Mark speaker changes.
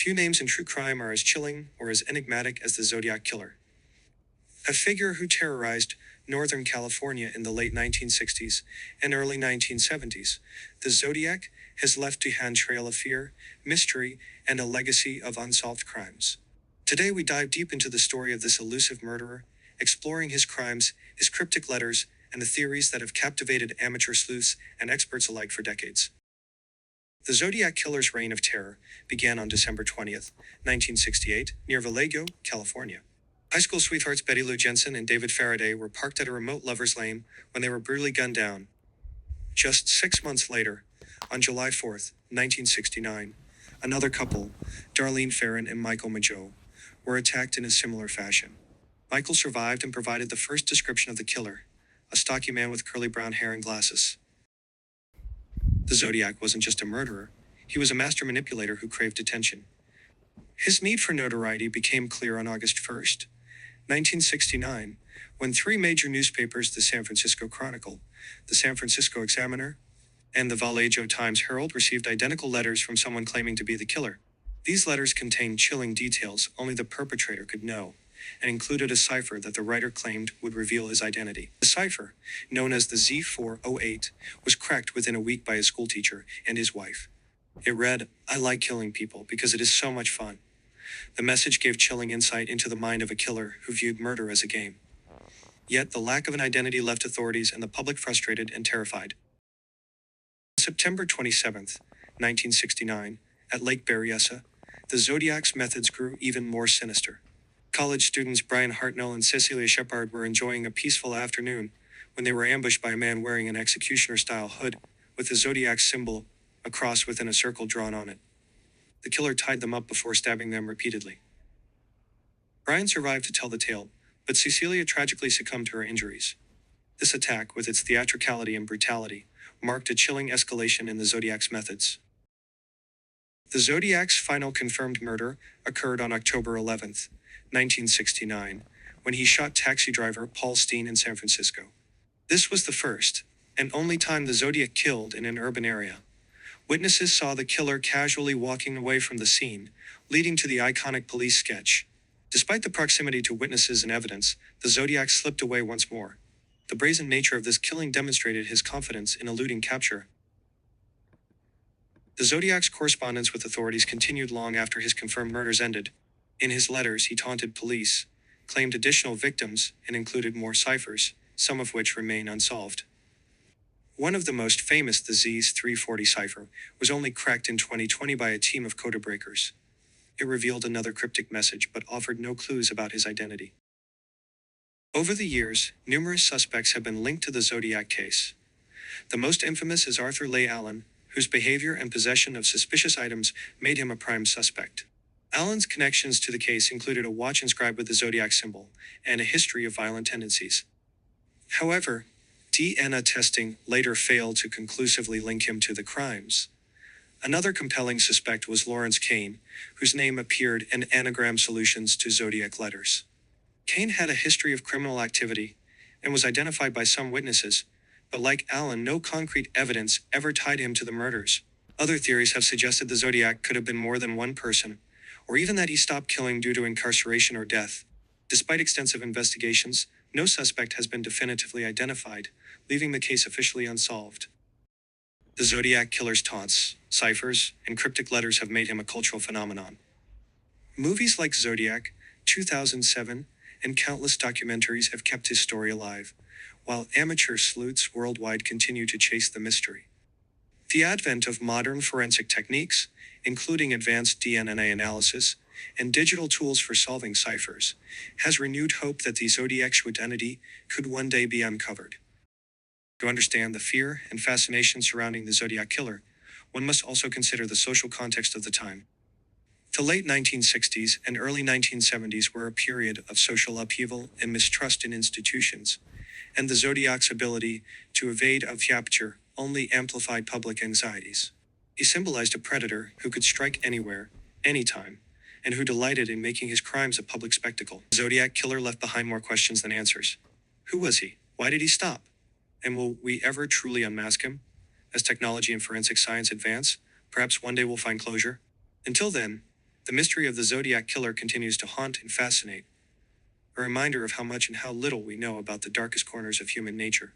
Speaker 1: Few names in true crime are as chilling or as enigmatic as the Zodiac Killer. A figure who terrorized Northern California in the late 1960s and early 1970s, the Zodiac has left behind a trail of fear, mystery, and a legacy of unsolved crimes. Today we dive deep into the story of this elusive murderer, exploring his crimes, his cryptic letters, and the theories that have captivated amateur sleuths and experts alike for decades. The Zodiac Killer's reign of terror began on December 20th, 1968, near Vallejo, California. High school sweethearts Betty Lou Jensen and David Faraday were parked at a remote lover's lane when they were brutally gunned down. Just 6 months later, on July 4th, 1969, another couple, Darlene Ferrin and Michael Mageau, were attacked in a similar fashion. Michael survived and provided the first description of the killer, a stocky man with curly brown hair and glasses. The Zodiac wasn't just a murderer, he was a master manipulator who craved attention. His need for notoriety became clear on August 1st, 1969, when three major newspapers, the San Francisco Chronicle, the San Francisco Examiner, and the Vallejo Times-Herald, received identical letters from someone claiming to be the killer. These letters contained chilling details only the perpetrator could know, and included a cipher that the writer claimed would reveal his identity. The cipher, known as the Z408, was cracked within a week by a schoolteacher and his wife. It read, "I like killing people because it is so much fun." The message gave chilling insight into the mind of a killer who viewed murder as a game. Yet the lack of an identity left authorities and the public frustrated and terrified. On September 27th, 1969, at Lake Berryessa, the Zodiac's methods grew even more sinister. College students Brian Hartnell and Cecilia Shepard were enjoying a peaceful afternoon when they were ambushed by a man wearing an executioner-style hood with the Zodiac symbol, a cross within a circle drawn on it. The killer tied them up before stabbing them repeatedly. Brian survived to tell the tale, but Cecilia tragically succumbed to her injuries. This attack, with its theatricality and brutality, marked a chilling escalation in the Zodiac's methods. The Zodiac's final confirmed murder occurred on October 11th, 1969, when he shot taxi driver Paul Steen in San Francisco. This was the first, and only time the Zodiac killed in an urban area. Witnesses saw the killer casually walking away from the scene, leading to the iconic police sketch. Despite the proximity to witnesses and evidence, the Zodiac slipped away once more. The brazen nature of this killing demonstrated his confidence in eluding capture. The Zodiac's correspondence with authorities continued long after his confirmed murders ended. In his letters, he taunted police, claimed additional victims, and included more ciphers, some of which remain unsolved. One of the most famous, the Z340 cipher, was only cracked in 2020 by a team of code breakers. It revealed another cryptic message but offered no clues about his identity. Over the years, numerous suspects have been linked to the Zodiac case. The most infamous is Arthur Leigh Allen, whose behavior and possession of suspicious items made him a prime suspect. Allen's connections to the case included a watch inscribed with the Zodiac symbol and a history of violent tendencies. However, DNA testing later failed to conclusively link him to the crimes. Another compelling suspect was Lawrence Kane, whose name appeared in anagram solutions to Zodiac letters. Kane had a history of criminal activity and was identified by some witnesses, but like Allen, no concrete evidence ever tied him to the murders. Other theories have suggested the Zodiac could have been more than one person, or even that he stopped killing due to incarceration or death. Despite extensive investigations, no suspect has been definitively identified, leaving the case officially unsolved. The Zodiac Killer's taunts, ciphers, and cryptic letters have made him a cultural phenomenon. Movies like Zodiac, 2007, and countless documentaries have kept his story alive, while amateur sleuths worldwide continue to chase the mystery. The advent of modern forensic techniques, including advanced DNA analysis and digital tools for solving ciphers, has renewed hope that the Zodiac's identity could one day be uncovered. To understand the fear and fascination surrounding the Zodiac Killer, one must also consider the social context of the time. The late 1960s and early 1970s were a period of social upheaval and mistrust in institutions, and the Zodiac's ability to evade capture only amplified public anxieties. He symbolized a predator who could strike anywhere, anytime, and who delighted in making his crimes a public spectacle. The Zodiac Killer left behind more questions than answers. Who was he? Why did he stop? And will we ever truly unmask him? As technology and forensic science advance, perhaps one day we'll find closure. Until then, The mystery of the Zodiac Killer continues to haunt and fascinate, a reminder of how much and how little we know about the darkest corners of human nature.